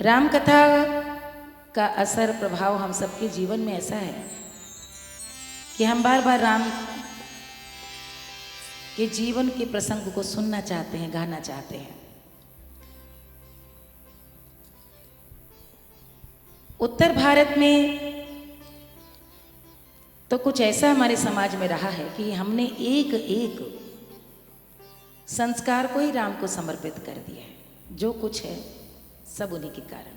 राम कथा का असर प्रभाव हम सबके जीवन में ऐसा है कि हम बार बार राम के जीवन के प्रसंग को सुनना चाहते हैं, गाना चाहते हैं। उत्तर भारत में तो कुछ ऐसा हमारे समाज में रहा है कि हमने एक एक संस्कार को ही राम को समर्पित कर दिया है। जो कुछ है सब उन्हीं के कारण।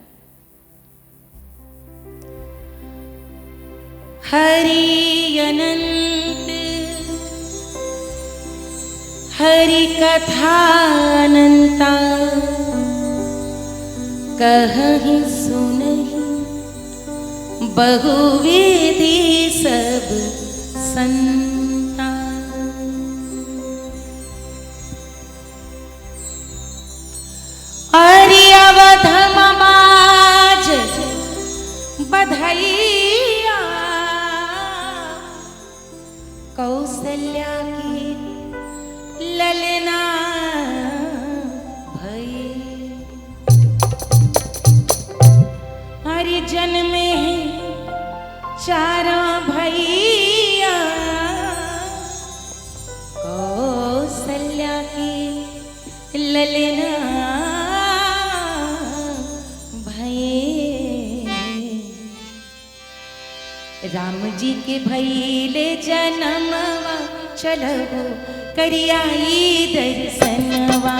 हरि अनंत हरि कथा अनंता, कहहि सुनहि बहुविधि सब संता। अरि अवधम बाज बधैया, कौसल्या की ललना भई। हरि जन्म है चारों भैया, कौसल्या की ललना राम जी के भैले जनमवा, चलहो करियाई दर्शनवा।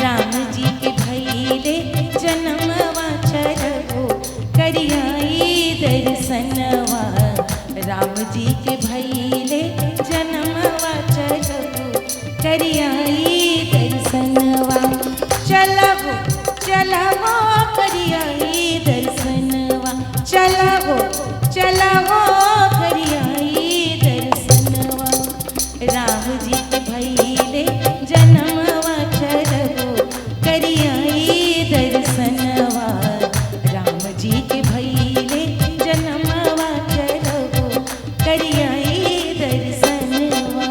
राम जी के भैले जनमवा, चलहो करियाई दर्शनवा। राम जी के भैले जनमवा, चलहो करियाई दर्शनवा। चलहो चलहो करियाई दर्शनवा, चलहो चलहो करियाई दर्शनवा। राम जी के भैले जनमवा, चलहो करियाई दर्शनवा। राम जी के भैले जनमवा, चलहो करियाई दर्शनवा।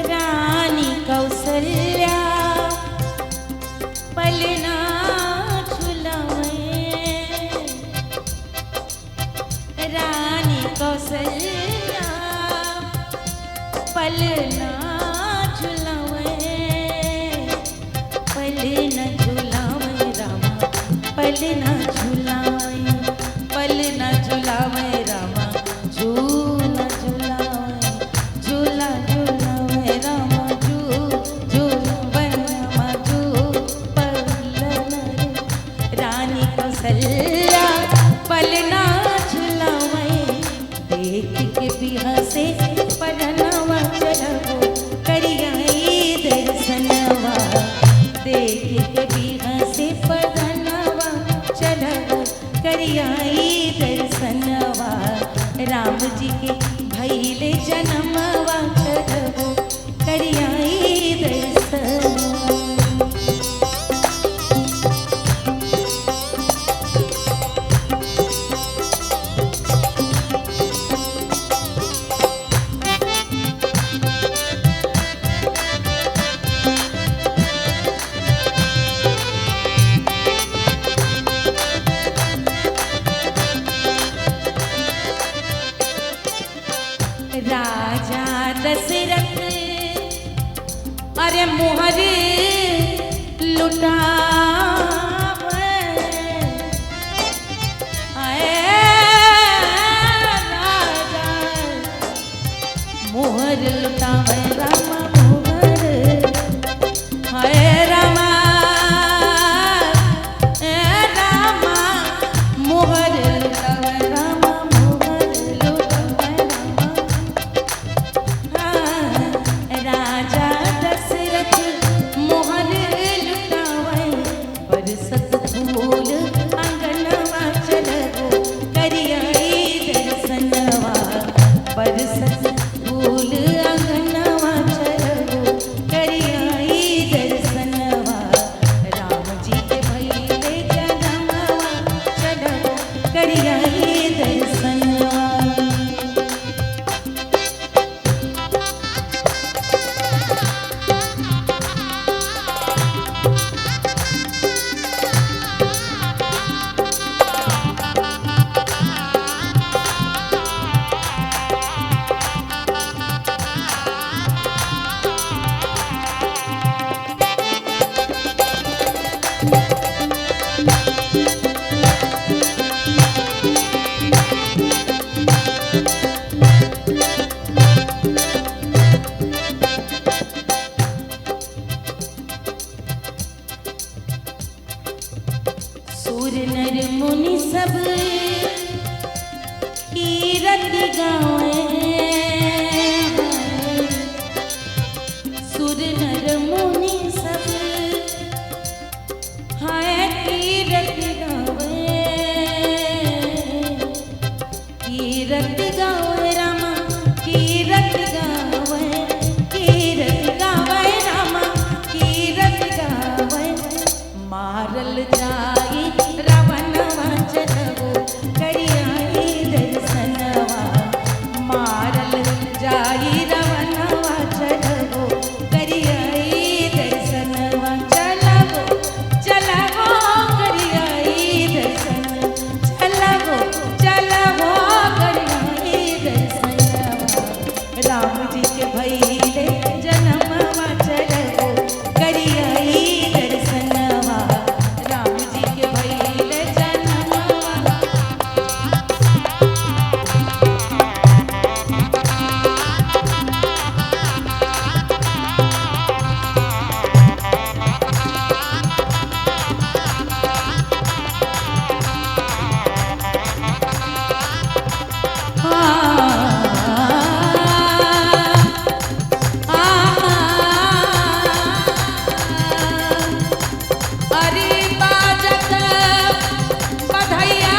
रानी कौसल्या पलना झुलावे, रानी कौसल्या पलना झुलावे। पलना झुलावे रामा, पलना झुलावे, पलना झुलावे रामा, झूला झुलावे, झूला झुलावे रामा, झूलावे रामा, पलना। रानी कौसल्या पलना झुलावे, देख के बिहा से पलनवा, चलहो करियाई दर्शनवा। देख के बिहा से पलनवा, चलहो करियाई दर्शनवा। राम जी के भैले जनमवा, चलहो करियाई दर्शनवा। राजा दशरथ अरे मोहर लुटावे, आए राजा मोहर लुटावे रामा, मोहर हाय रामा, रामा मोहर लुटावे रामा, मोहर लुटावे रामा। नर मुनि सब कीरत गावे, सुर नर मुनि सब हाय कीरत गावे, कीरत गावे रामा कीरत गावे, कीरत गावे रामा कीरत गावे। मारल जाई रावणवा चलबो करियाई दर्शनवा, मारल जाई रावणवा चलबो करियाई दर्शनवा, चलबो चलबो करियाई दर्शन, चलबो चलबो करियाई दर्शनवा। राम जी के भइले जनमवा चलबो करियाई दर्शनवा, राम जी के भइले जनमवा। अरे बाजत बधैया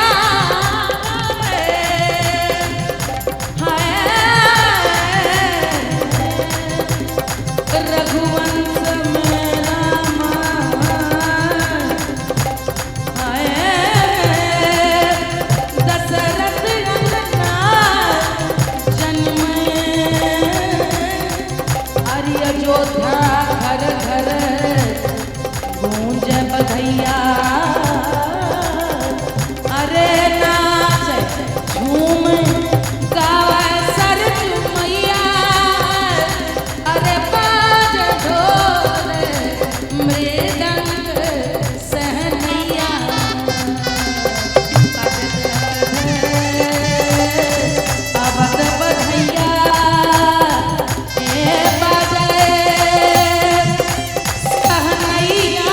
रघुवंश में रामा, दशरथ रंगना जन्म, अरे अयोध्या घर घर गूंज बधैया, अरे नाच झूम गावे सरज मैया, अरे बाज ढोल मृदंग सहनैया, अवध बधैया ए बाजे सहनैया,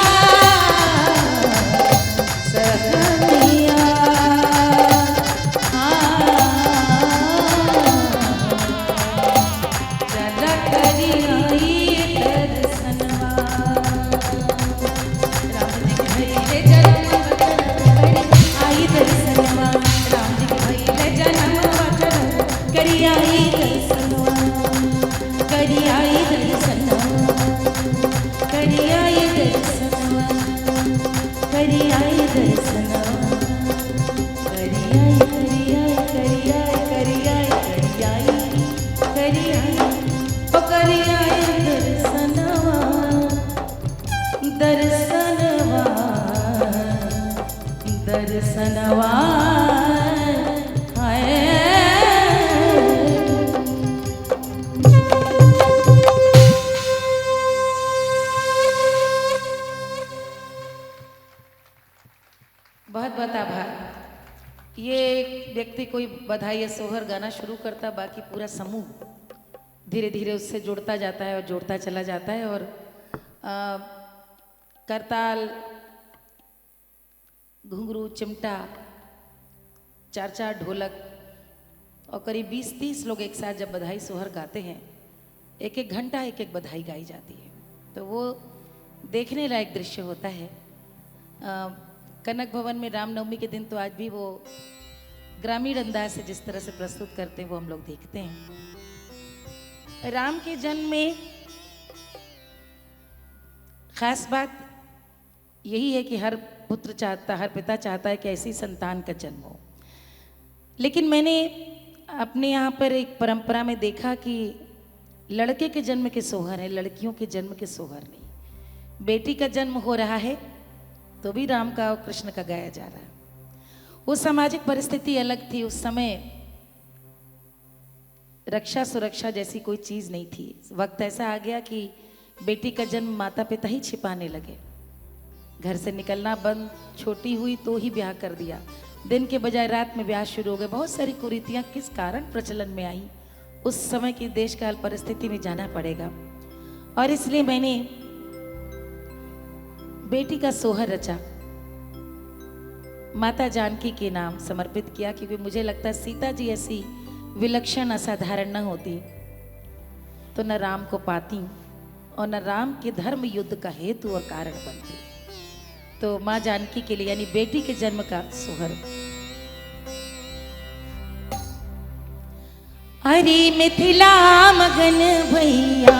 सहनैया। चल करियाई दर्शनवा, राम जी के भइले जन्म आई दर्शनवा, राम जी के भइले जन्म करियाई दर्शनवा, करियाई दर्शनवा, करियाई दर्शनवा, करियाई दर्शनवा, करियाई करियाई करियाई करियाई करियाई करियाई ओ करियाई दर्शनवा, दर्शनवा, दर्शनवा हाय। बहुत बहुत आभार। ये व्यक्ति कोई बधाई या सोहर गाना शुरू करता, बाकी पूरा समूह धीरे धीरे उससे जुड़ता जाता है और जोड़ता चला जाता है, और करताल, घुंघरू, चिमटा, चार चार ढोलक और करीब 20-30 लोग एक साथ जब बधाई सोहर गाते हैं, एक एक घंटा एक एक बधाई गाई जाती है, तो वो देखने लायक दृश्य होता है। कनक भवन में रामनवमी के दिन तो आज भी वो ग्रामीण अंदाज से जिस तरह से प्रस्तुत करते हैं वो हम लोग देखते हैं। राम के जन्म में खास बात यही है कि हर पुत्र चाहता, हर पिता चाहता है कि ऐसी संतान का जन्म हो, लेकिन मैंने अपने यहाँ पर एक परंपरा में देखा कि लड़के के जन्म के सोहर है, लड़कियों के जन्म के सोहर नहीं। बेटी का जन्म हो रहा है तो भी राम का और कृष्ण का गाया जा रहा है। वो सामाजिक परिस्थिति अलग थी, उस समय रक्षा सुरक्षा जैसी कोई चीज नहीं थी। वक्त ऐसा आ गया कि बेटी का जन्म माता पिता ही छिपाने लगे, घर से निकलना बंद, छोटी हुई तो ही ब्याह कर दिया, दिन के बजाय रात में ब्याह शुरू हो गए। बहुत सारी कुरीतियां किस कारण प्रचलन में आई, उस समय की देश काल परिस्थिति में जाना पड़ेगा। और इसलिए मैंने बेटी का सोहर रचा। माता जानकी के नाम समर्पित किया, क्योंकि मुझे लगता है सीता जी ऐसी विलक्षण असाधारण न होती तो न राम को पाती और न राम के धर्म युद्ध का हेतु और कारण बनती। तो माँ जानकी के लिए यानी बेटी के जन्म का सोहर। अरे मिथिला मगन भैया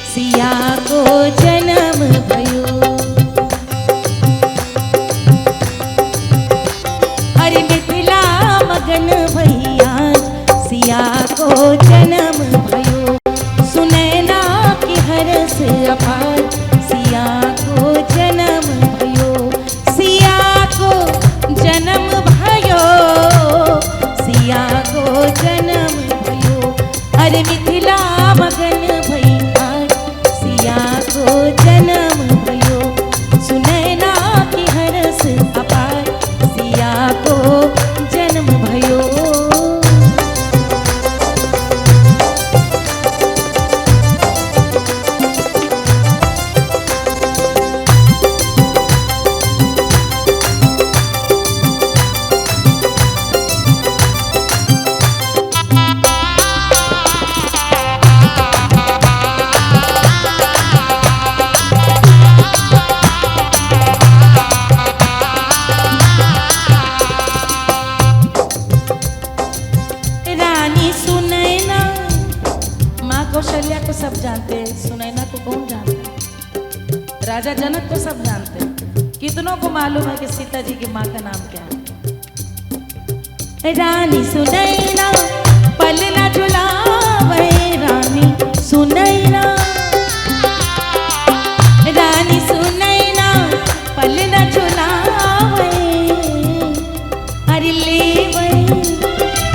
सिया को जन्म भयो। अरे मिथिला मगन भैया सिया को जन्म भयो। सुनैना की हरस अपार सिया को जन्म भयो। सिया को जन्म भयो। सिया को जन्म भयो। अरे मिथिला मगन भैया सिया को जन्म भयो। सुनैना की हरस अपार सिया को जन्म भयो। कौशल्या को सब जानते हैं, सुनैना को कौन जानता है? राजा जनक को सब जानते हैं। कितनों को मालूम है कि सीता जी की माँ का नाम क्या है? रानी सुनैना पलना झुलावे। रानी सुनैना। रानी सुनैना पलना झुलावे। अरे लेवे।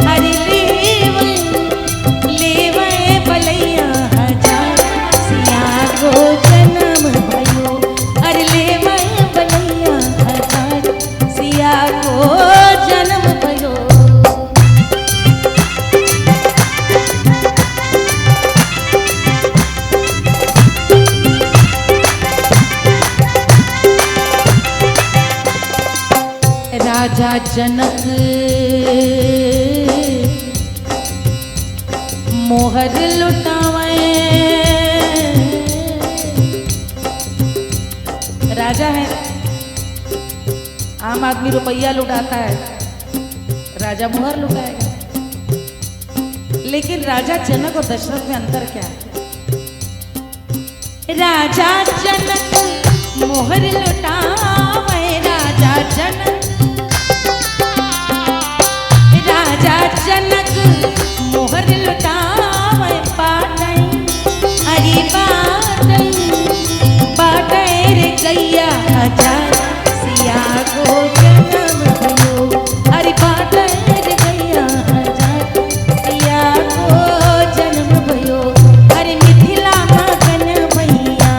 अरे लेवे। लेवे भलैया हजार सिया को जन्म भयो। अरे लेवे भलैया हजार सिया को जन्म भयो। राजा जनक मोहर लुटावे। राजा है, आम आदमी रुपया लुटाता है, राजा मोहर लुटाएगा। लेकिन राजा जनक और दशरथ में अंतर क्या है? राजा जनक मोहर लुटावे। राजा जनक। राजा जनक मोहर लुटावे। बाटई। अरे बाटई। बाटई रे गैया हजार सिया को जन्म भयो। अरे बाटई रे गैया हजार सिया को जन्म भयो। अरे मिथिला मगन भैया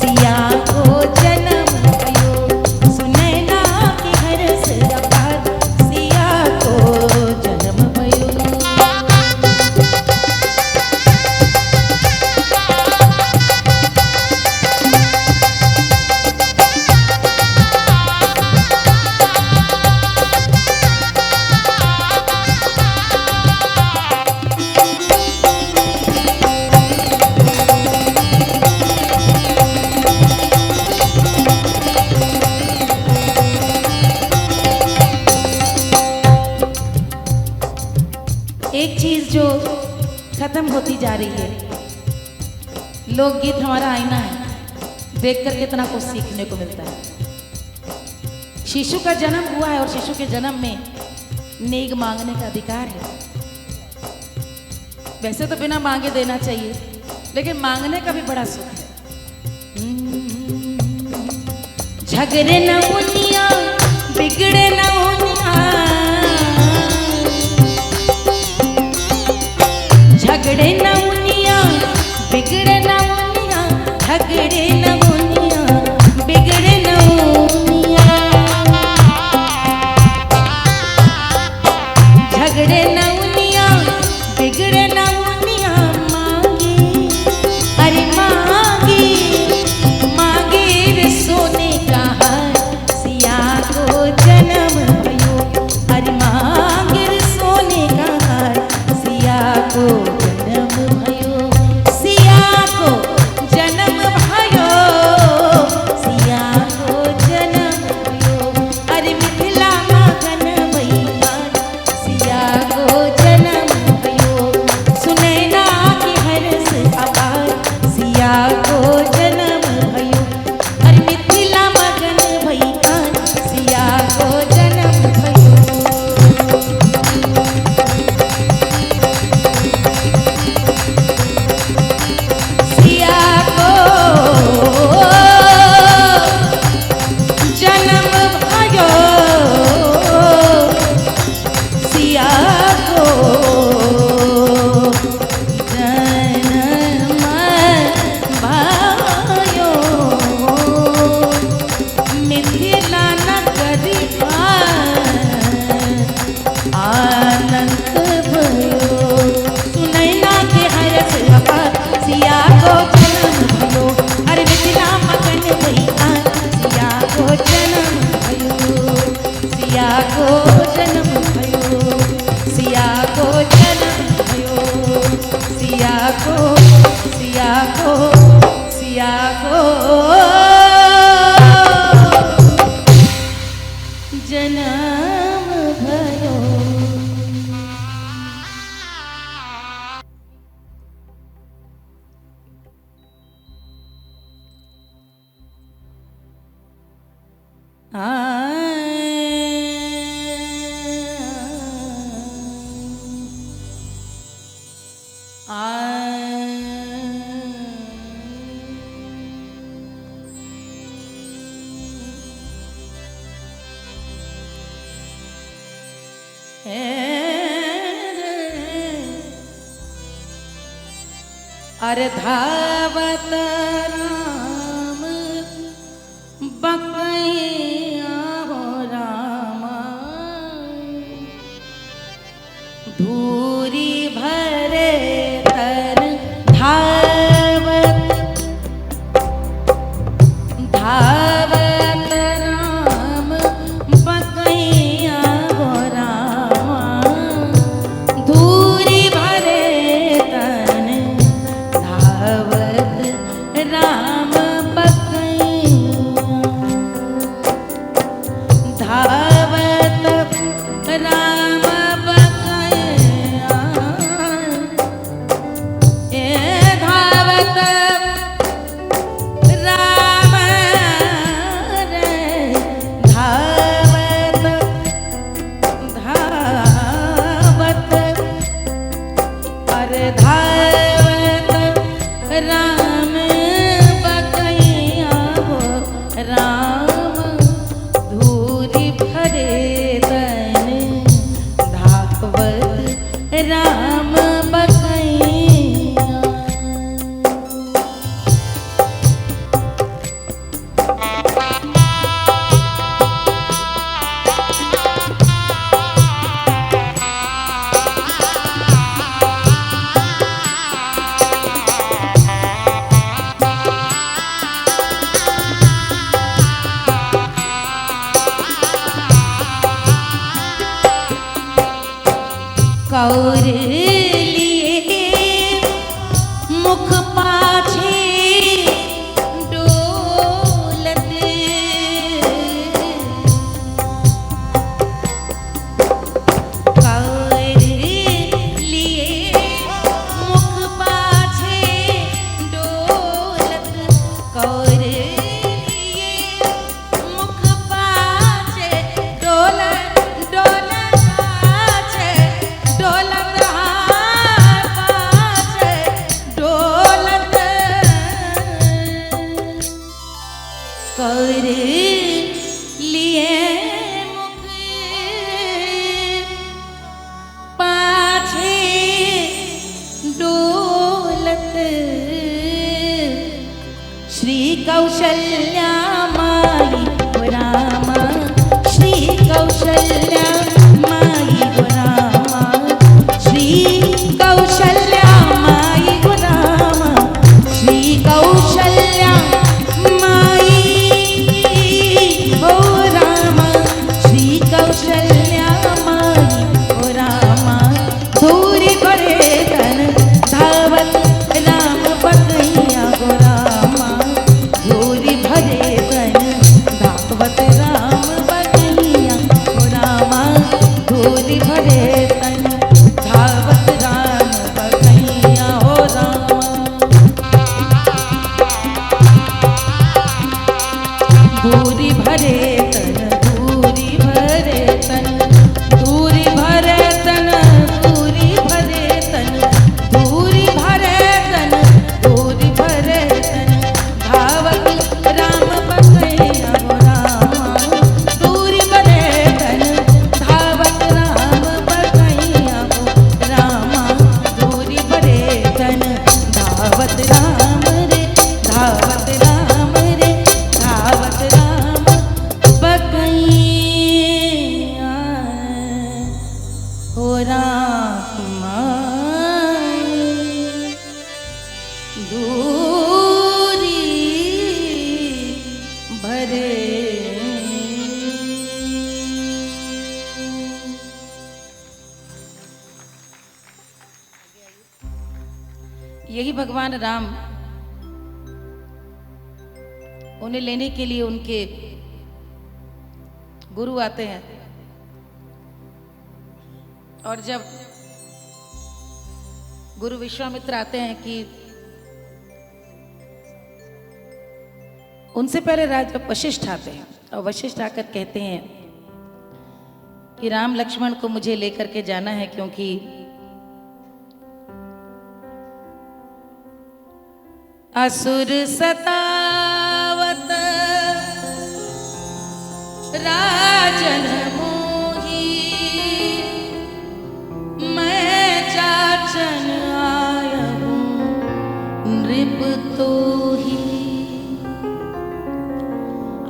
सिया को जन्म भयो। सुनैना की हरस अपार सिया को जन्म भयो। एक चीज जो खत्म होती जा रही है, लोकगीत हमारा आईना है, देखकर कितना कुछ सीखने को मिलता है। शिशु का जन्म हुआ है और शिशु के जन्म में नेग मांगने का अधिकार है। वैसे तो बिना मांगे देना चाहिए, लेकिन मांगने का भी बड़ा सुख है। झगड़े न उनिया बिगड़े न उनिया। झगड़े न उनिया बिगड़े न उनिया। झगड़े न उनिया बिगड़े न उनिया। झगड़े न उनिया बिगड़े न उनिया। मांगी। अरे मांगी। मांगे रे सोने का हार सिया को जन्म अरे धावत राम बकैया हो रामा, धूरी भरे तन धावत धावत राम बकैया हो रामा, धूरी भरे तन धावत राम बकैया, धावत राम बकैया, ए धावत राम रे, धावत धावत अरे धावत राम बकैया हो राम, धूरी भरे तन धावत राम बकैया। कौर लिए मुख पाछे डोलत, कौर लिए मुख पाछे डोलत, कौर लिए मुख पाछे डोलत, डोलत पाछे डोलत पाछे डोलत, कौर लिए मुख पाछे डोलत, श्री कौशल्या माई हो रामा, श्री कौशल्या माई हो रामा, श्री कौशल्या माई हो रामा, श्री कौशल्या माई हो रामा, श्री कौशल्या माई हो रामा, धूरी भरे तन धावत राम बकैया हो रामा, धूरी भरे तन धावत राम बकैया हो रामा, धूरी भरे तन धावत राम बकैया हो रामा, धूरी भरे तन, धूरी भरे तन, धूरी भरे तन, धूरी भरे तन, धूरी भरे तन, धूरी भरे तन, धावत राम बकैया हो रामा, धूरी भरे तन धावत राम बकैया हो रामा, धूरी भरे तन धावत राम रे, धावत राम रे, धावत राम बकैया हो रामा, दूरी भरे। यही भगवान राम उन्हें लेने के लिए उनके गुरु आते हैं, और जब गुरु विश्वामित्र आते हैं कि उनसे पहले राजा वशिष्ठ आते हैं और वशिष्ठ आकर कहते हैं कि राम लक्ष्मण को मुझे लेकर के जाना है, क्योंकि असुर सतावत राजन मोही, मैं चाचन आया हूँ नृप तो ही।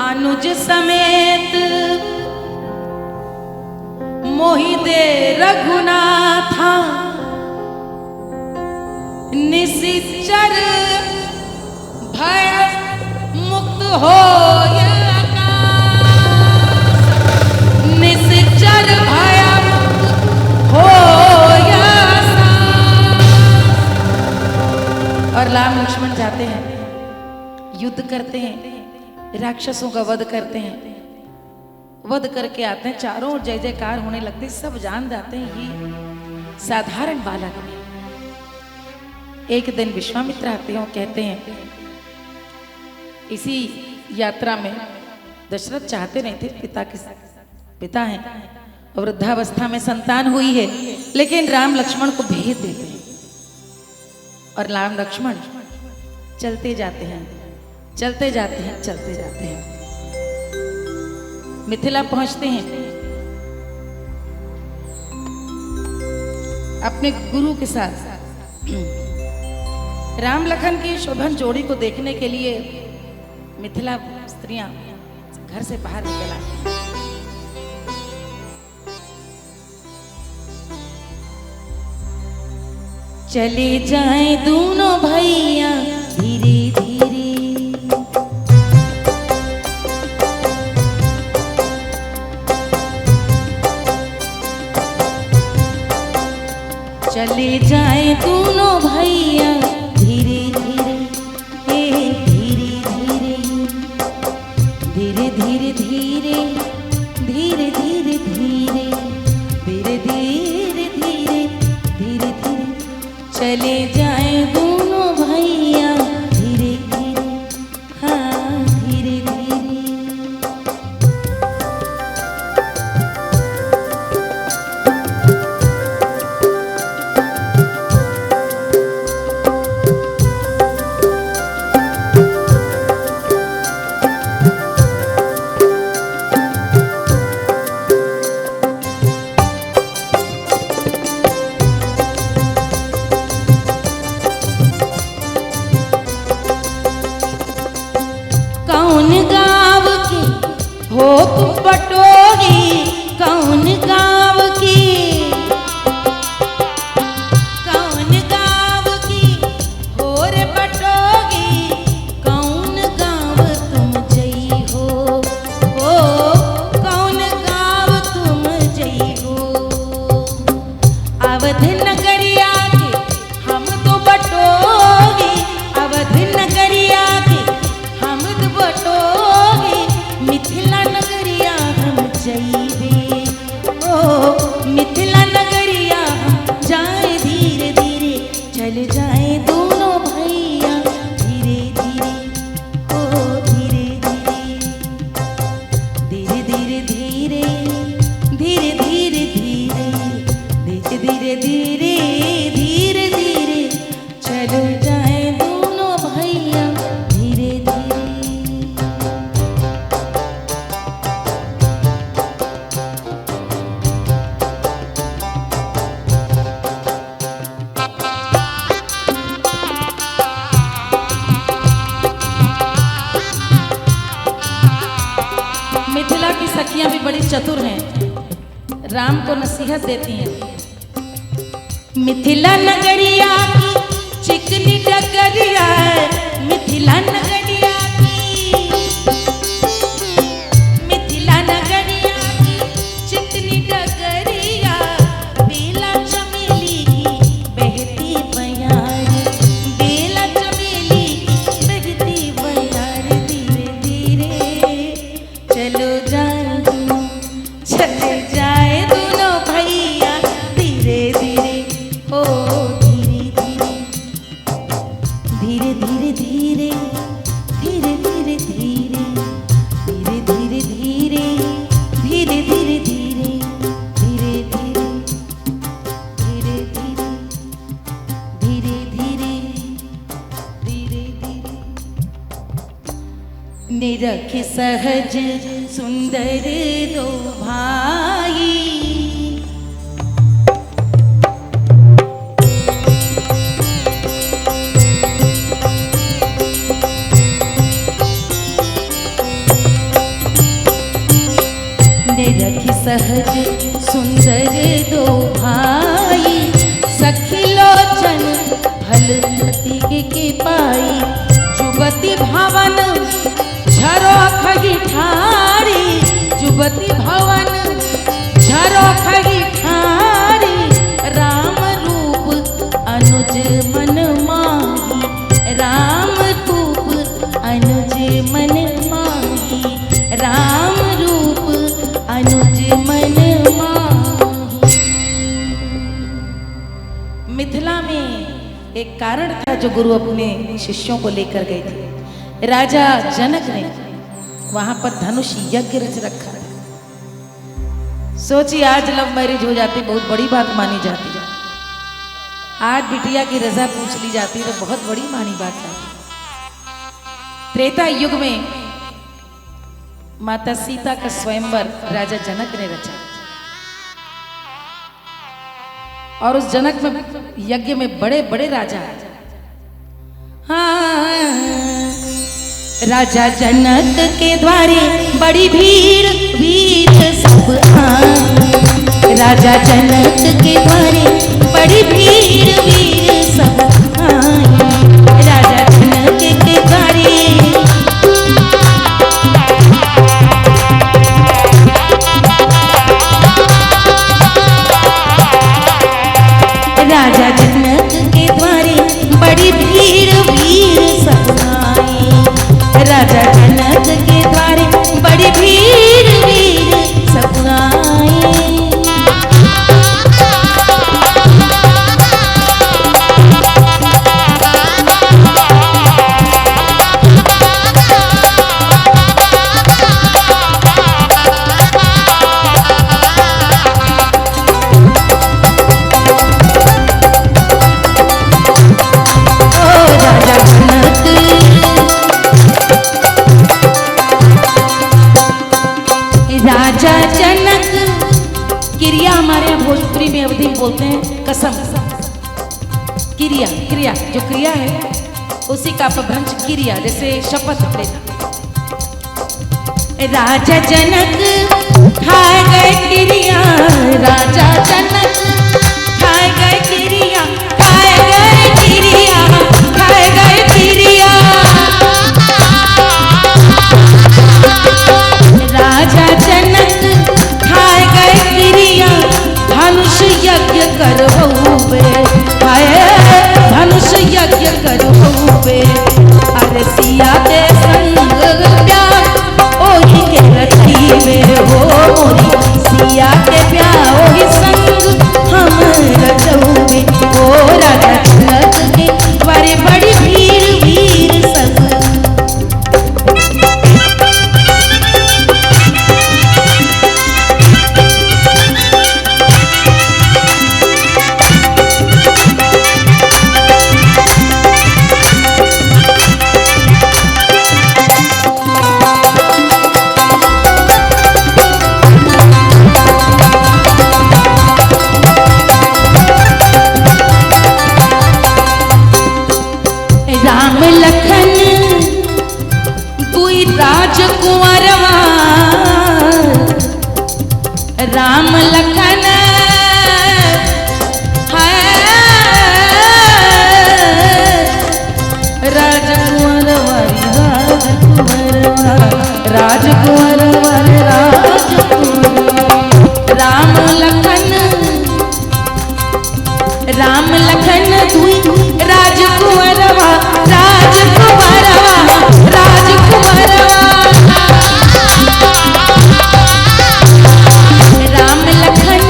अनुज समेत मोहि दे रघुनाथा, निशिचर भय मुक्त हो, निशिचर भय मुक्त हो। और राम लक्ष्मण जाते हैं, युद्ध करते हैं, राक्षसों का वध करते हैं। वध करके आते हैं, चारों ओर जय जयकार होने लगती, सब जान जाते हैं ये साधारण बालक नहीं। एक दिन विश्वामित्र आते हैं और कहते हैं, इसी यात्रा में दशरथ चाहते नहीं थे, पिता हैं और वृद्धावस्था में संतान हुई है, लेकिन राम लक्ष्मण को भेज देते हैं और राम लक्ष्मण चलते जाते हैं, चलते जाते हैं, चलते जाते हैं। मिथिला पहुंचते हैं, अपने गुरु के साथ राम लखन की शोभन जोड़ी को देखने के लिए मिथिला स्त्रियां घर से बाहर निकल आती हैं। चले जाएं दोनों भैया धीरे धीरे, चले जाएं दोनों भैया धीरे धीरे, धीरे धीरे, धीरे धीरे धीरे, धीरे धीरे धीरे, धीरे धीरे धीरे, धीरे धीरे, चले जाएं दोनों भैया धीरे धीरे, हाँ धीरे धीरे। कौन गाँव की हो तुम बटोरी, कौन गाँव की, कौन गाँव की हो रे बटोरी, कौन गाँव तुम जई हो, कौन गाँव तुम जई हो। अवध नगरिया के हम तो बटोरी, अवध नगरिया के हम तो बटोरी, मिथिला नगरिया हम जइबे, ओ मिथिला नगरिया हम जाए धीरे धीरे, चल जाए दोनों भैया धीरे धीरे, ओ धीरे धीरे, धीरे धीरे धीरे, धीरे धीरे धीरे, धीरे धीरे धीरे धीरे, चल जाए दोनों भैया धीरे धीरे। मिथिला की सखियां भी बड़ी चतुर हैं, राम को नसीहत देती हैं। मिथिला नगरिया की चिकनी डगरिया, मिथिला नगरिया की, मिथिला नगरिया की चिकनी डगरिया, बेला चमेली की बहती बयार, बेला चमेली की बहती बयार, धीरे धीरे चलो जाए, चले जाए दोनों भैया धीरे धीरे, ओ धीरे धीरे, धीरे धीरे धीरे, निरख सहज सुंदर दो भाई, निरख सहज सुंदर दो भाई, सखी लोचन भल के पाई, जुगति भवन झरो खगी ठारी, जुगति भवन झरो खगी ठारी, राम रूप अनुज मन माही, राम रूप अनुज मन माही, राम रूप अनुज मन माही। मिथिला में एक कारण था जो गुरु अपने शिष्यों को लेकर गए थे। राजा जनक ने वहां पर धनुष यज्ञ रच रखा है। सोचिए आज लव मैरिज हो जाती बहुत बड़ी बात मानी जाती है, आज बिटिया की रजा पूछ ली जाती है तो बहुत बड़ी मानी बात जाती है। त्रेता युग में माता सीता का स्वयंवर राजा जनक ने रचा, और उस जनक में यज्ञ में बड़े बड़े राजा आए। हाँ, राजा जनक के द्वारे बड़ी भीड़ वीर सब आए, राजा जनक के द्वारे बड़ी भीड़ वीर सब आए, राजा जनक के द्वारे राजा जनक के द्वारे बड़ी भीड़ वीर सब आए, राजा जनक के द्वारे बड़ी भीड़ वीर सब आए। राजा जनक, क्रिया हमारे यहाँ भोजपुरी में अवधि बोलते हैं कसम, क्रिया क्रिया जो क्रिया है उसी का अपभ्रंश क्रिया, जैसे शपथ लेना। राजा जनक खाए गए क्रिया, राजा जनक खाए गए क्रिया, खाए गए क्रिया, खाए गए क्रिया, राजा जनक खाए गए क्रिया, धनुष यज्ञ करबे, धनुष यज्ञ करबे, अरे सिया के संग प्यार ओही के रचीबे हो, मोरी सिया के प्यार ओही संग हम रचौबे, ओ राजा जनक के द्वारे बड़ी भीड़ वीर सब। राम लखन दुई राजकुंवरवा, राम लखन है राजकुंवरवा, राजकुंवरवा, राजकुंवरवा, राम लखन, राम लखन दुई राजकुंवरवा, राजकुंवरवा, राजकुंवरवा, राम लखन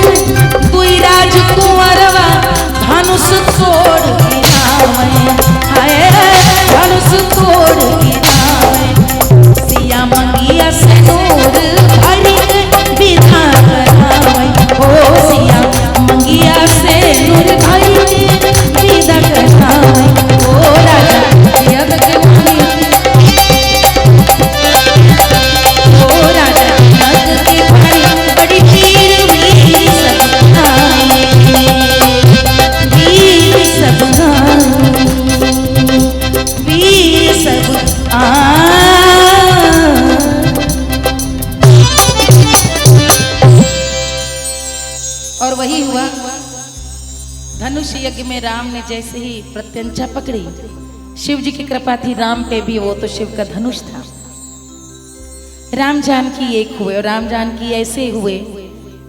धनुष यज्ञ में राम ने जैसे ही प्रत्यंचा पकड़ी, शिव जी की कृपा थी राम पे भी, वो तो शिव का धनुष था। राम जानकी एक हुए और राम जानकी ऐसे हुए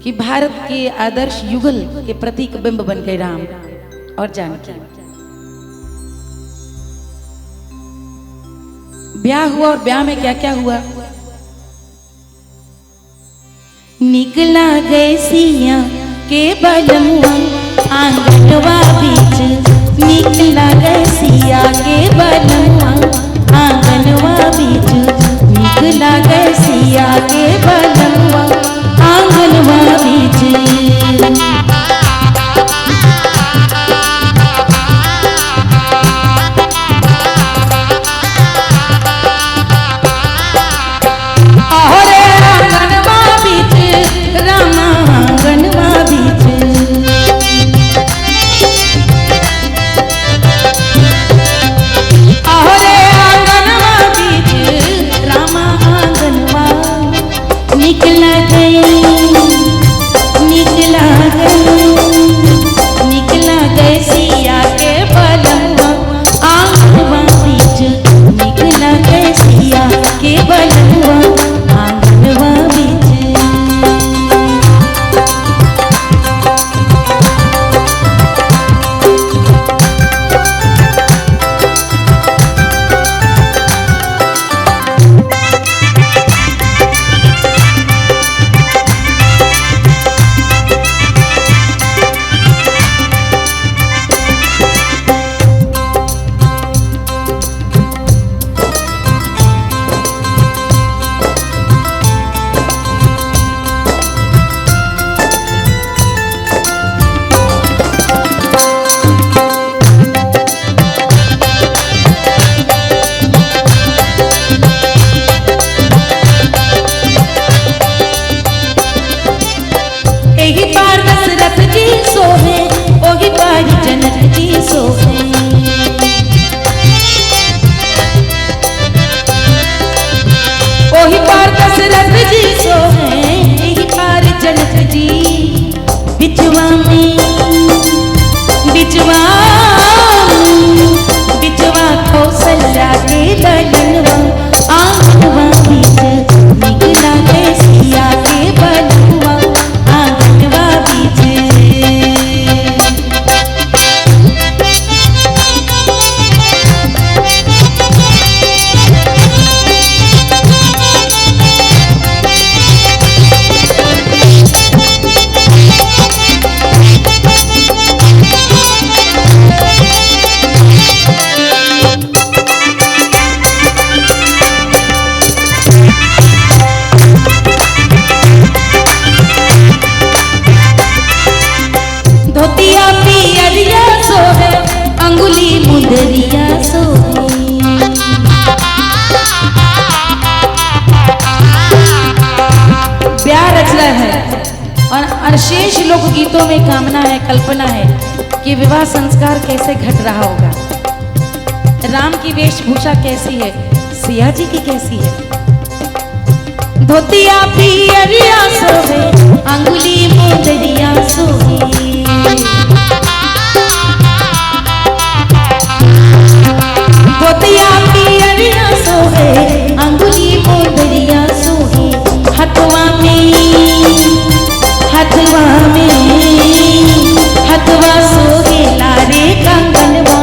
कि भारत के आदर्श युगल के प्रतीक बिंब बन गए राम और जानकी। ब्याह हुआ और ब्याह में क्या क्या हुआ? निकला गए सिया के बलमुआ आंगनवा बीच, निकला गए सिया के बलमुआ आंगनवा बीच, निकला गए सिया के बलमुआ आंगनवा बीच। शेष लोक गीतों में कामना है, कल्पना है कि विवाह संस्कार कैसे घट रहा होगा। राम की वेशभूषा कैसी है, सिया जी की कैसी है? धोतिया पियरिया सोहे, अंगुली मुंदरिया सोहे, धोतिया पियरिया सोहे, अंगुली मुंदरिया सोहे, हथवा सोहे लारे कंगनवा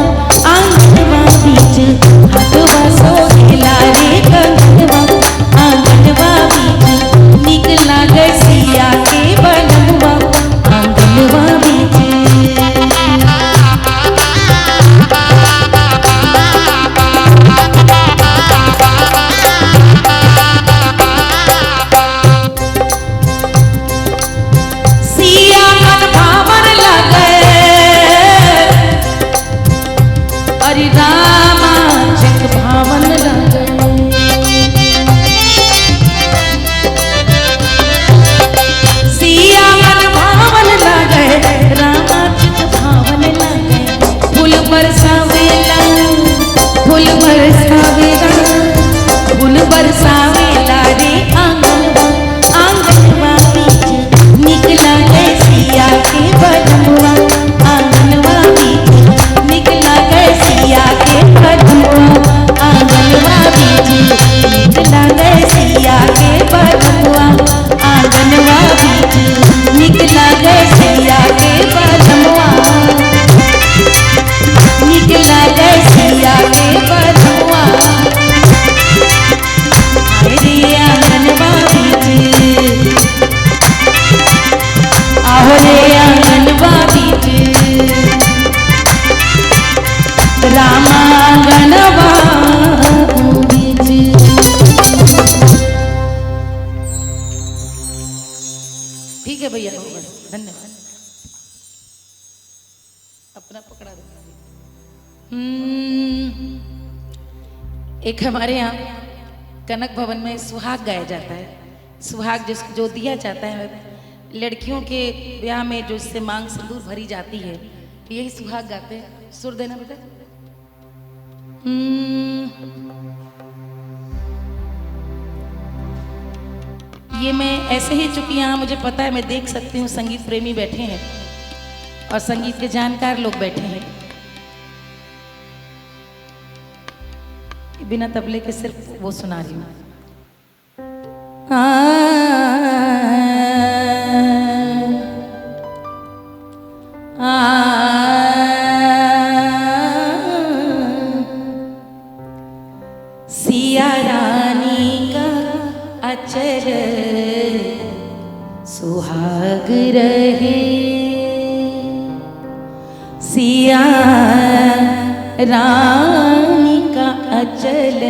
आंगनवा बीच, हथवा सोहे लारे कंगनवा आंगनवा बीच, निकला गए सिया के बलमुआ आंगनवा बीच। है भैया, बस धन्यवाद। अपना पकड़ा दो। एक हमारे यहाँ कनक भवन में सुहाग गाया जाता है। सुहाग जो दिया जाता है लड़कियों के ब्याह में, जो इससे मांग सिंदूर भरी जाती है, तो यही सुहाग गाते हैं। सुर देना बेटा। ये मैं ऐसे ही, चूंकि यहाँ मुझे पता है, मैं देख सकती हूँ संगीत प्रेमी बैठे हैं और संगीत के जानकार लोग बैठे हैं। बिना तबले के सिर्फ वो सुना रही हूँ। सिया रानी का अचर सुहाग रहे, सिया रानी का अचल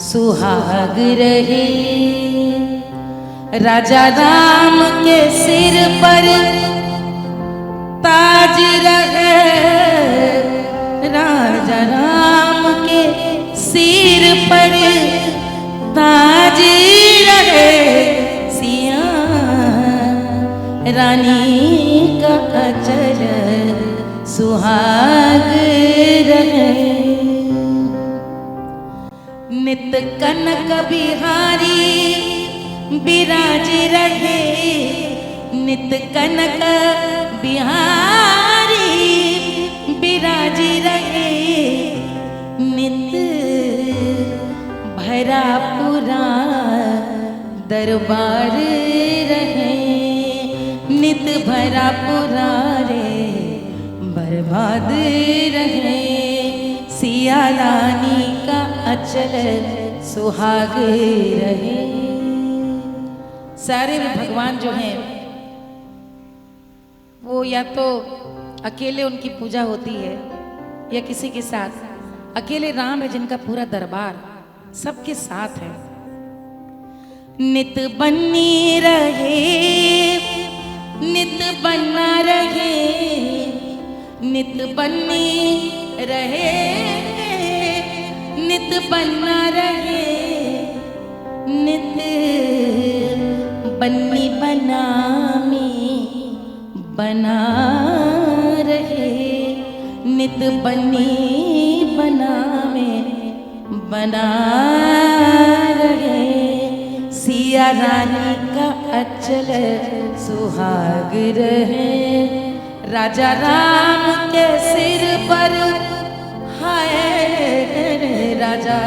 सुहाग रहे। राजा राम के सिर पर ताज रहे, राजा राम के सिर पर ताज रहे, सिया रानी का अचल सुहाग रहे। नित कनक बिहारी बिराज रहे, नित कनक बिहारी बिराज रहे, नित भरा पूरा दरबार रहे, नित भरा पूरा रे बर्बाद रहे। सिया रानी का अचल सुहाग रहे। सारे भी भगवान जो हैं वो या तो अकेले उनकी पूजा होती है या किसी के साथ। अकेले राम है जिनका पूरा दरबार सबके साथ है। नित बनी रहे, नित बना रहे, नित बनी रहे, नित बना रहे, नित बन्नी बना में बना रहे, नित बन्नी बना में बना रहे। सिया रानी का अचल सुहाग रहे। राजा राम के सिर पर हाय, राजा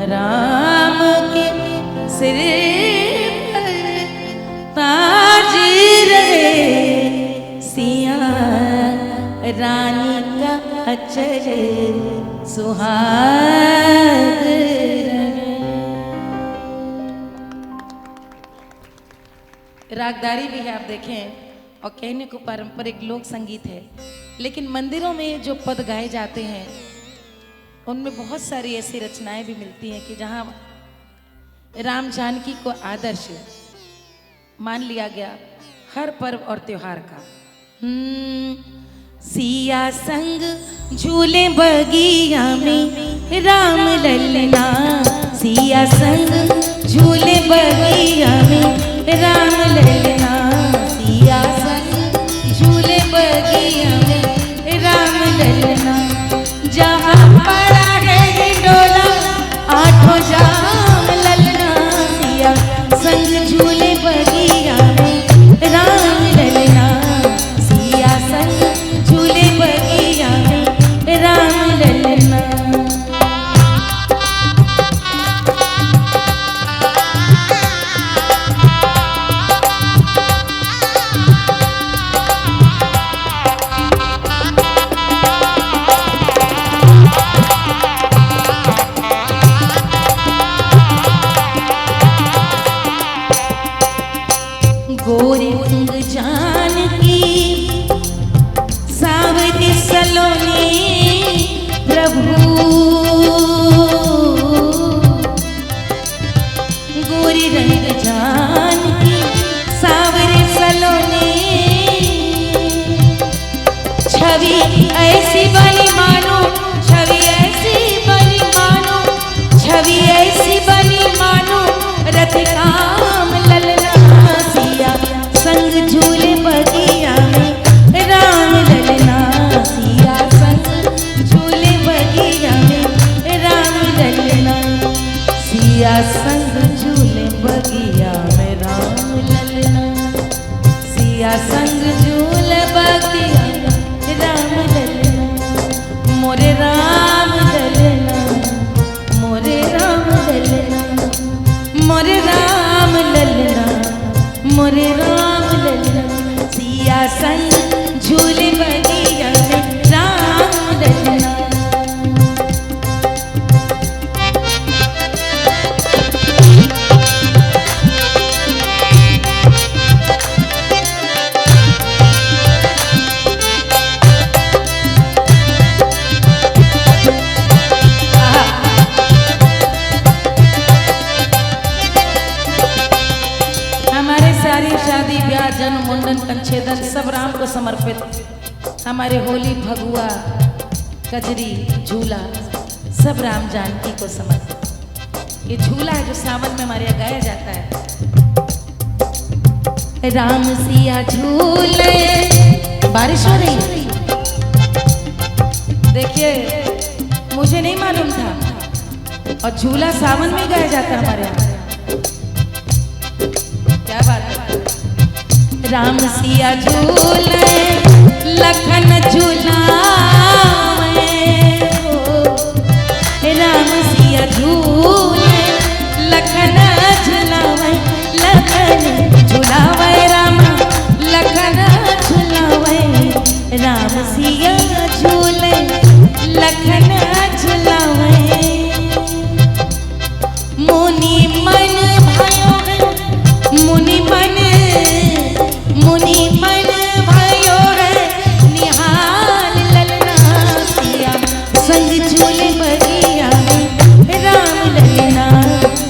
राम के सिर पर ताज रहे, सिया रानी का अचल सुहाग रहे। रागदारी भी है, आप देखें, और कहने को पारंपरिक लोक संगीत है, लेकिन मंदिरों में जो पद गाए जाते हैं उनमें बहुत सारी ऐसी रचनाएं भी मिलती हैं कि जहां राम जानकी को आदर्श मान लिया गया हर पर्व और त्योहार का। सिया संग झूले बगिया में राम ललना, सिया संग झूले बगिया में राम ललना, सिया संग झूले बगिया में राम ललना। जहाँ पड़ा है डोला आठों जाम ललना, सिया संग झूले बगिया में राम ललना, सिया संग झूले बगिया में राम ललना। गोरी रंग जानकी सावरी सलोनी प्रभु, गोरी रंग जानकी सावरी झूले बगिया में राम ललना, सिया संग झूले बगिया में राम ललना, मोरे राम ललना, मोरे राम ललना, मोरे राम ललना, मोरे राम ललना, सिया संग झूले बगिया में राम ललना। शादी ब्याह जन्म मुंडन कंछेदन सब राम को समर्पित। हमारे होली भगुआ कजरी झूला सब राम जानकी को समर्पित। ये झूला है जो सावन में हमारे यहाँ गाया जाता है। राम सिया झूले, बारिश हो रही है देखिए, मुझे नहीं मालूम था। और झूला सावन में गाया जाता है हमारे यहाँ, क्या बात है। राम सिया झूले लखन झूलावे हो, राम सिया झूले लखन झूलावे, लखन झूलावे राम लखन झूलावे, राम सिया झूले लखन झूलावे। मुनि मन भयो है, मुनि मन, मुनि मन भयो है, निहाल ललना, सिया संग झूले बगिया में राम ललना,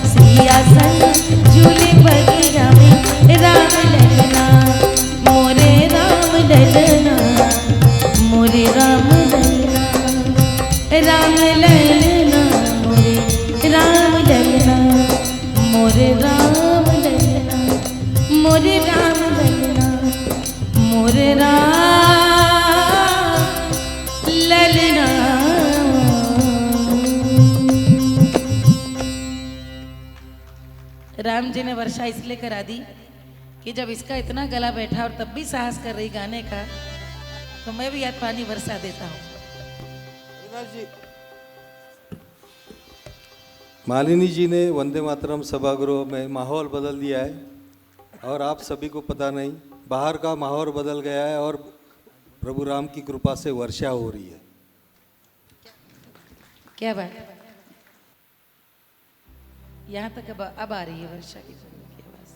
सिया संग झूले बगिया में राम ललना, मोरे राम ललना, मोरे राम ललना, राम ललना, मोरे राम ललना, मोरे राम ललना, मोरे राम ललना, मोरे राम ललना। राम जी ने वर्षा इसलिए करा दी कि जब इसका इतना गला बैठा और तब भी साहस कर रही गाने का, तो मैं भी आज पानी बरसा देता हूँ। मालिनी जी ने वंदे मातरम सभागृह में माहौल बदल दिया है और आप सभी को पता नहीं, बाहर का माहौल बदल गया है और प्रभु राम की कृपा से वर्षा हो रही है। क्या बात, यहाँ तक अब आ रही है वर्षा की आवाज।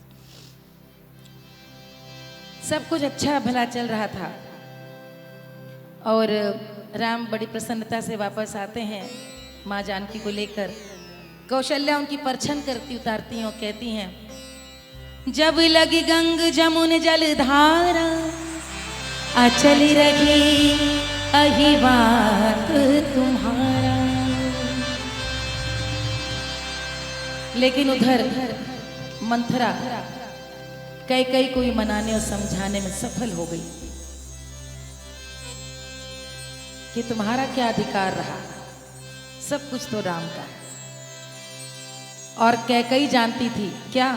सब कुछ अच्छा भला चल रहा था और राम बड़ी प्रसन्नता से वापस आते हैं माँ जानकी को लेकर। कौशल्या उनकी परछन करती उतारती हैं और कहती हैं, जब लगी गंग जमुन जल धारा, अचल रही अही बात तुम्हारा। लेकिन उधर मंथरा कैकेयी को मनाने और समझाने में सफल हो गई कि तुम्हारा क्या अधिकार रहा, सब कुछ तो राम का है। और कैकेयी जानती थी क्या,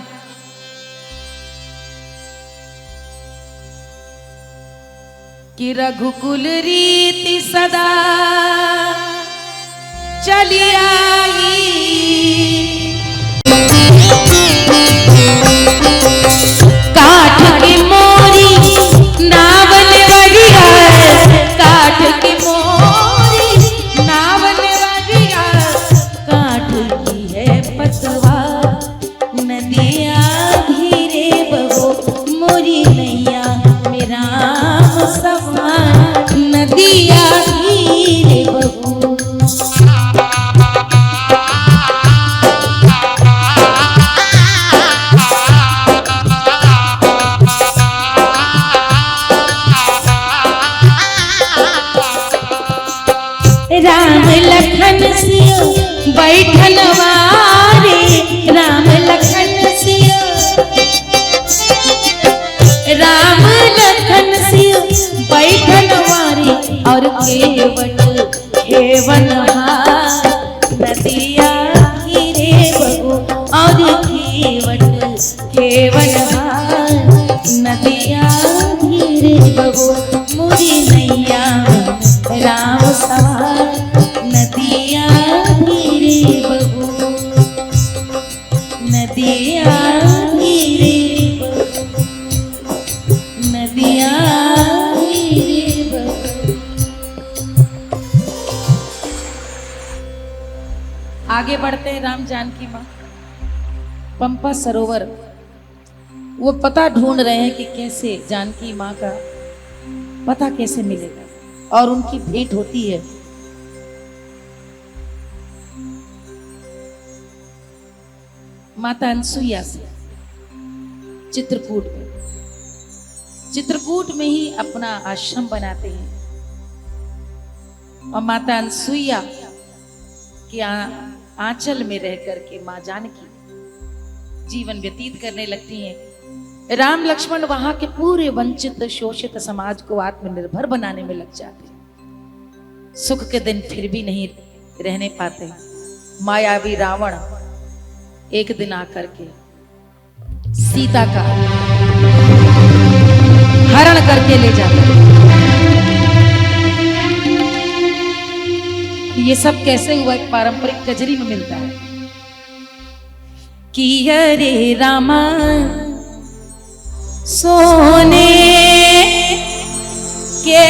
कि रघुकुल रीति सदा चली आई, काठ की मोरी नावन वरिया, काठ की मोरी नावन वरिया, काठ की है पतवा नदिया धीरे बहो, मोरी नैया मेरा समान नदिया धीरे बहो। राम लखन सिया बैठन वारे, राम लखन सिया, राम लखन सिया बैठन वारे, और केवट हेवन नदिया धीरे बहो, और केवट केवनहार नदिया धीरे बहो मुरी नैया राम सवार नदिया धीरे बहो नदिया धीरे नदिया धीरे बहो। आगे बढ़ते हैं राम जानकी माँ पंपा सरोवर। वो पता ढूंढ रहे हैं कि कैसे जानकी माँ का पता कैसे मिलेगा और उनकी भेंट होती है। माता अनसुईया से चित्रकूट में ही अपना आश्रम बनाते हैं और माता अनसुईया के आंचल में रह करके माँ जानकी जीवन व्यतीत करने लगती हैं। राम लक्ष्मण वहां के पूरे वंचित शोषित समाज को आत्मनिर्भर बनाने में लग जाते हैं। सुख के दिन फिर भी नहीं रहने पाते। मायावी रावण एक दिन आकर के सीता का हरण करके ले जाता है। ये सब कैसे हुआ एक पारंपरिक कजरी में मिलता है कि अरे रामा सोने के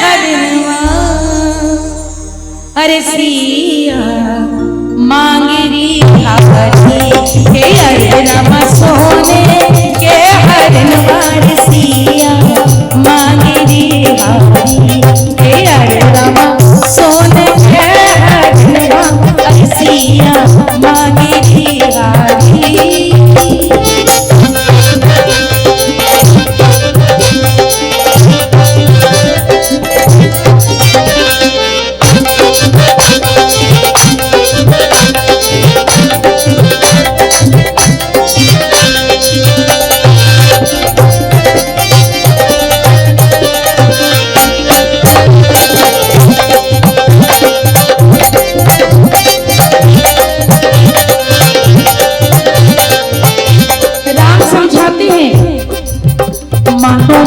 हरवा अरे सिया मांगरी हरी के अरे रामा सोने के हरवा सिया मांगरी हरी के अरे रामा सोने के हरवा सिया मांगरी हरी।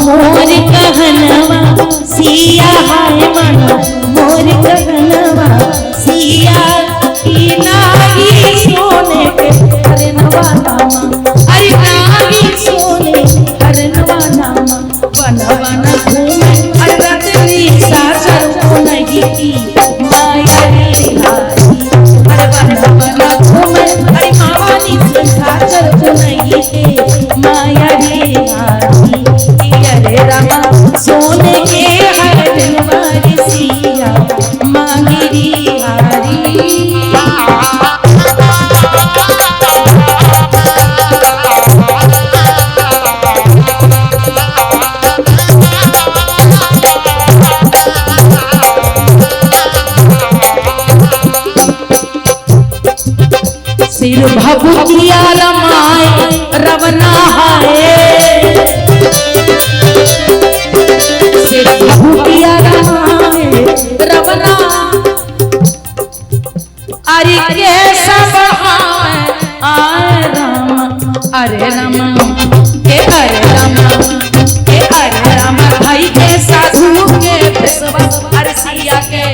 मोर कहनवा सिया हाय मानो मोर कहनवा सिया की नागी सोने के हरनवा नामा अरे नागी सोने हरनवा नामा बनवा न घूमे अरे रतनी सासर को नहीं की माया रे हारी अरे बनवा न घूमे अरे मावानी सासर को नहीं के माया रे हारी अरे रामा सोने के हरनवा सिया मांगरी हारी। सिर भभूतिया रमाए रवना हाय भूतिया रवना अरे कैसा आए रामा अरे रामा के अरे रामा के अरे रामा भाई के साधु के भेसवा अरे सिया के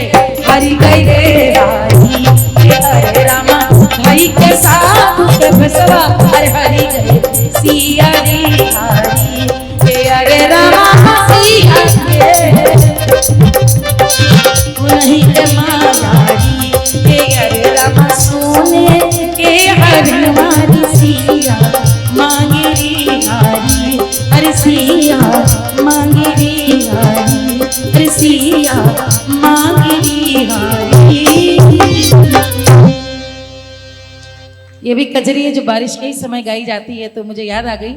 हरि गई रे राही के अरे रामा भाई के साधु के भेसवा अरे हरि गई सिया रे हरि के अरे रामा सिया नहीं के मायारी के अरे रामा सोने के हरनवा सिया मांगरी हारी अरे सिया मांगरी हारी अरे सिया मांगरी हारी। ये भी कजरी है जो बारिश के ही समय गाई जाती है। तो मुझे याद आ गई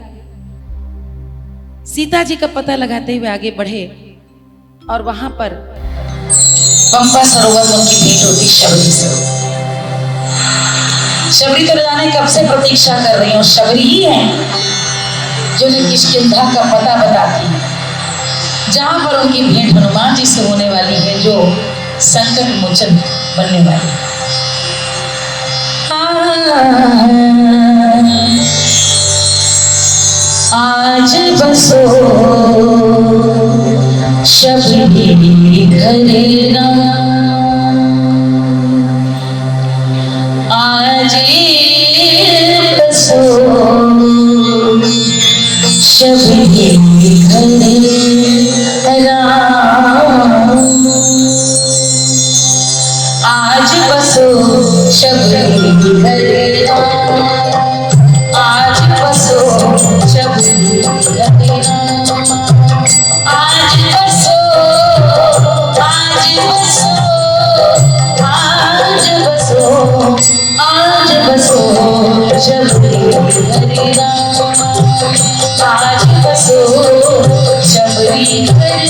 सीता जी का पता लगाते हुए आगे बढ़े और वहां पर पंपा सरोवर में उनकी भेंट होती शबरी से। शबरी तो जाने कब से प्रतीक्षा कर रही हूँ। शबरी ही है जो किष्किंधा का पता बताती है जहां पर उनकी भेंट हनुमान जी से होने वाली है जो संकट मोचन बनने वाली है। आज बसो शबरी घर आज बसो शबरी घर आज बसो शबरी घर आज बसो शबरी घर आज बसो आज बसो आज बसो आज बसो शबरी घर आज बसो शबरी घर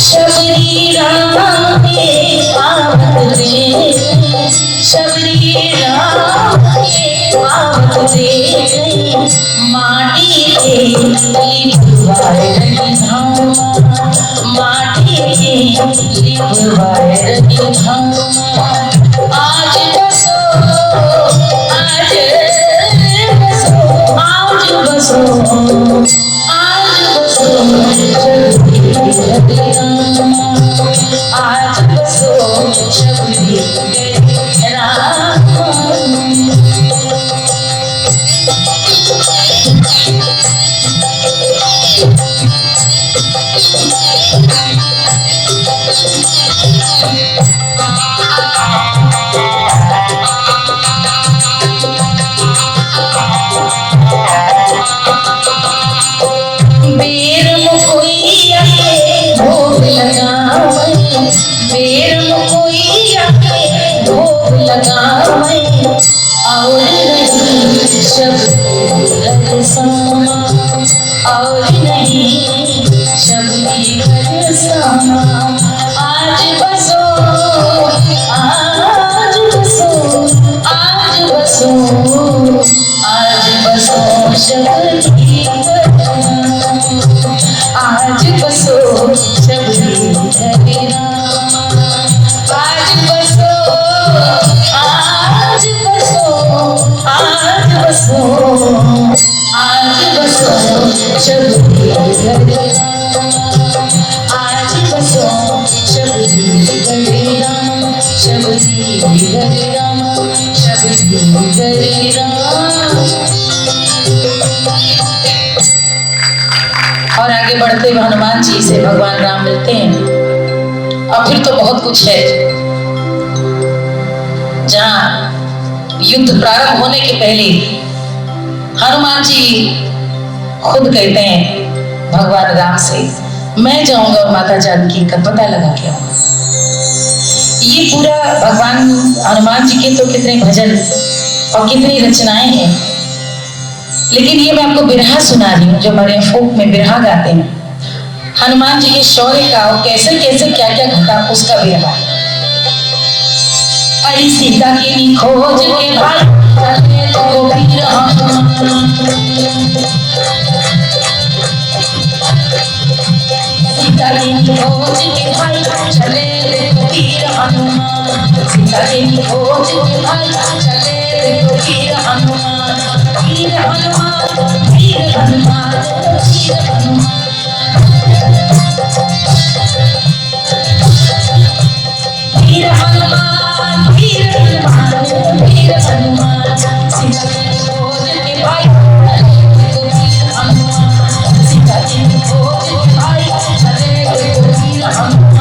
शबरी राम के आवत रे शबरी राम के आवत रे माटी के लिपवार धाम माटी के लिपवार धाम आज बसो आज बसो आज बसो आज बसो आज बसो शबरी बेर मुकोइया के भोग लगावे बेर मुकोइया के भोग लगावे और नहीं शबरी सामा और नहीं शबरी घर सामा आज बसो आज बसो आज बसो आज बसो शबरी आज बसो शबरी घर आज बसो आज बसो आज बसो आज बसो शबरी घर आज बसो शबरी घर शबरी घर शबरी घर। और आगे बढ़ते हुए हनुमान जी से भगवान राम मिलते हैं और फिर तो बहुत कुछ है। जहां युद्ध प्रारंभ होने के पहले हनुमान जी खुद कहते हैं भगवान राम से, मैं जाऊंगा और माता जानकी का पता लगा के आऊंगा। ये पूरा भगवान हनुमान जी के तो कितने भजन और कितनी रचनाएं हैं, लेकिन ये मैं आपको बिरहा सुना रही हूँ जो हमारे फोक में बिरहा गाते हैं हनुमान जी के शौर्य का और कैसे कैसे क्या क्या घटा उसका बिरहा। अरे सीता की खोज के भाई सीता की खोज के भाई चले वीर हनुमान सीता की खोज के भाई चले वीर हनुमान वीर हनुमान वीर हनुमान वीर हनुमान वीर हनुमान वीर हनुमान वीर हनुमान सीता की खोज के भाई वीर हनुमान सीता की खोज के भाई चले वीर हनुमान।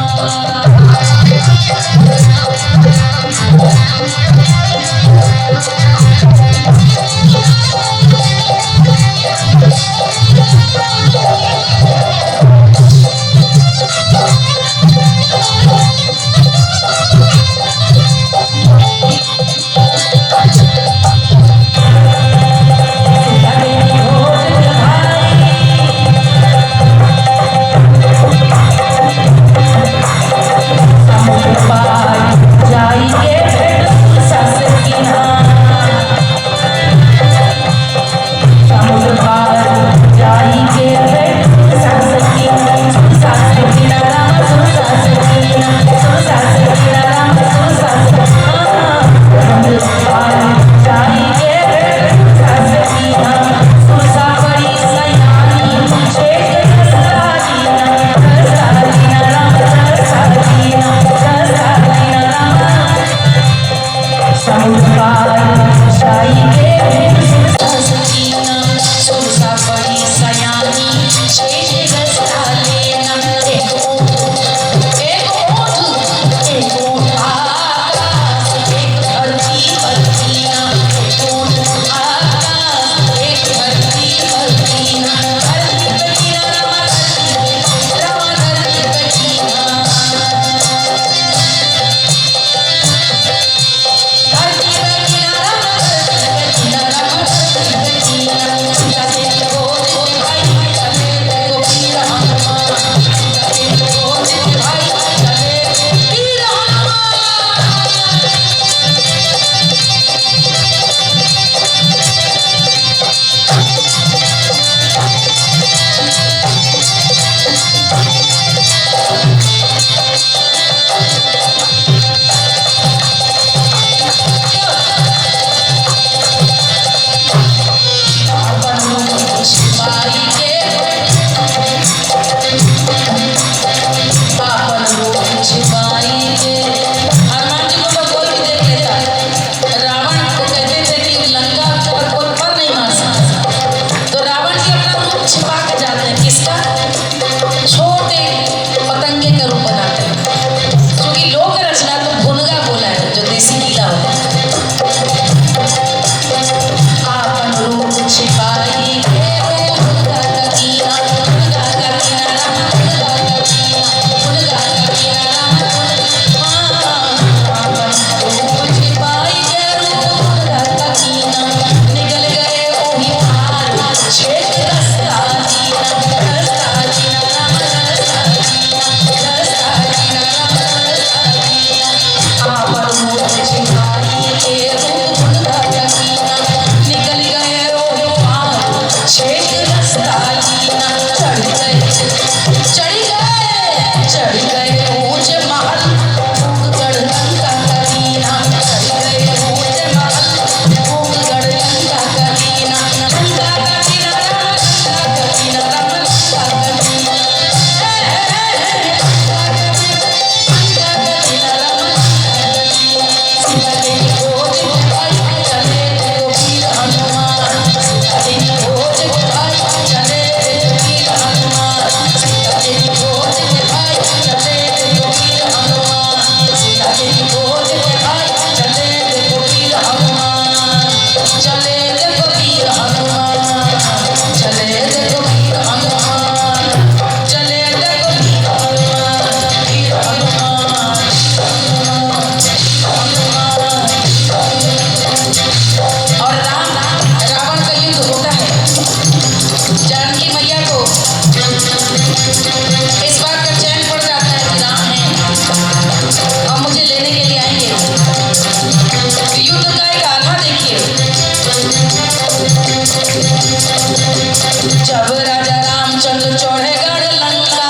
जब राजा रामचंद्र चढ़े गढ़ लंका,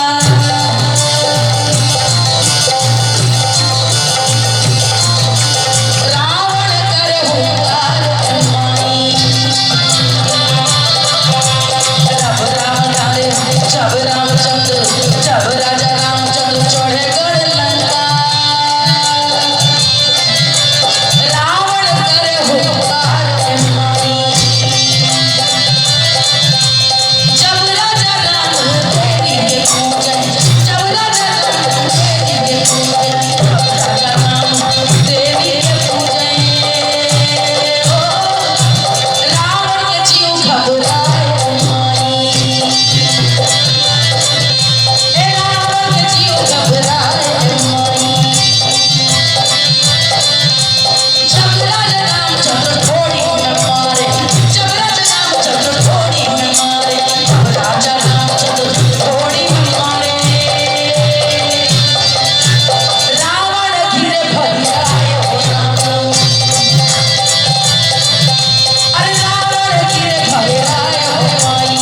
रावण करे हुंकार माई। जब राजा रामचंद्र चढ़े गढ़ लंका, रावण करे हुंकार माई। जब राजा राम देवी के पूजन, जब राजा राम देवी के पूजन, राजा राम देवी के पूजन, ओ रावण के जीव घबराए माई। ए रावण के जीव घबराए माई। जब राजा रामचंद्र थोड़ी में मारे, जब राजा रामचंद्र थोड़ी में मारे, जब राजा रामचंद्र थोड़ी में मारे, रावण घिरे भैयाए हो राम। अरे रावण घिरे भैयाए हो माई।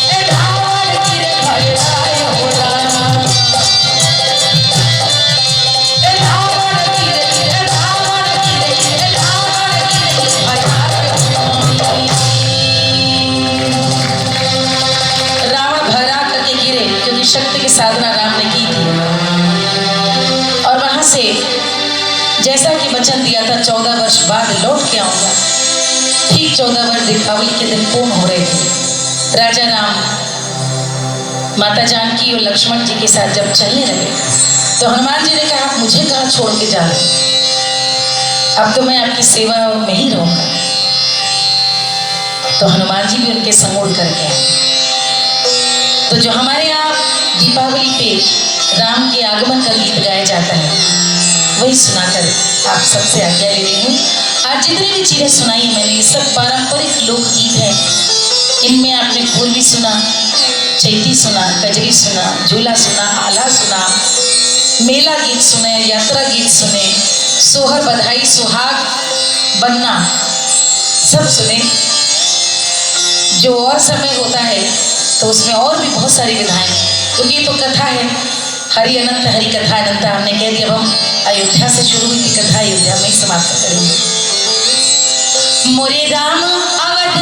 ए रावण घिरे भैयाए हो राम। रावण भरा करके गिरे, क्योंकि शक्ति की साधना राम ने की थी। और वहां से जैसा कि वचन दिया था 14 वर्ष बाद लौट के आऊंगा, ठीक 14 वर्ष दीपावली के दिन पूर्ण हो रहे थे। राजा राम माता जानकी और लक्ष्मण जी के साथ जब चलने लगे तो हनुमान जी ने कहा, आप मुझे कहाँ छोड़ के जा रहे, अब तो मैं आपकी सेवा में ही रहूंगा। तो हनुमान जी भी उनके संग उड़ करके आए। तो जो हमारे यहाँ दीपावली पे राम के आगमन का गीत गाया जाता है, वही सुनाकर आप सबसे आज्ञा ले रही हूँ। आज जितनी भी चीजें सुनाई मैंने, ये सब पारंपरिक लोकगीत है। इनमें आपने फूल भी सुना, चैती सुना, कजरी सुना, झूला सुना, आला सुना, मेला गीत सुने, यात्रा गीत सुने, सोहर, बधाई, सुहाग, बनना, सब सुने। जो और समय होता है तो उसमें और भी बहुत सारी विधाएं, क्योंकि ये तो कथा है, हरि अनंत हरि कथा अनंता। हमने कह दिया, अब हम अयोध्या से शुरू हुई थी कथा, अयोध्या में समाप्त करेंगे। मोरे राम अवध